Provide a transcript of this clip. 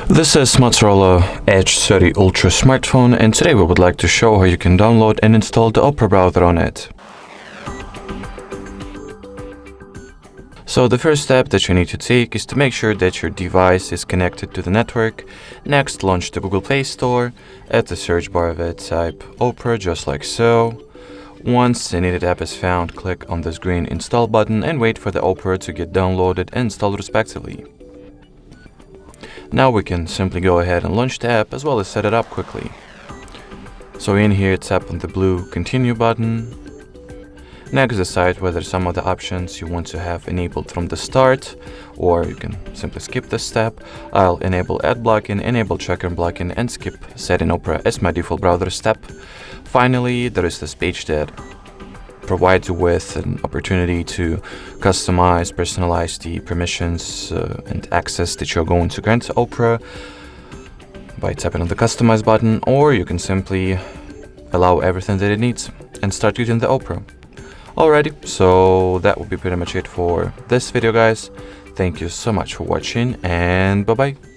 This is Motorola Edge 30 Ultra smartphone, and today we would like to show how you can download and install the Opera browser on it. So the first step that you need to take is to make sure that your device is connected to the network. Next, launch the Google Play Store. At the search bar of it, type Opera just like so. Once the needed app is found, click on this green install button and wait for the Opera to get downloaded and installed respectively. Now we can simply go ahead and launch the app as well as set it up quickly. So in here, tap on the blue continue button. Next, decide whether some of the options you want to have enabled from the start, or you can simply skip this step. I'll enable ad blocking, enable tracker blocking, and skip setting Opera as my default browser step. Finally, there is this page that provides you with an opportunity to customize, personalize the permissions and access that you're going to grant to Opera by tapping on the customize button, or you can simply allow everything that it needs and start using the Opera. Alrighty, so that will be pretty much it for this video, guys. Thank you so much for watching, and bye bye.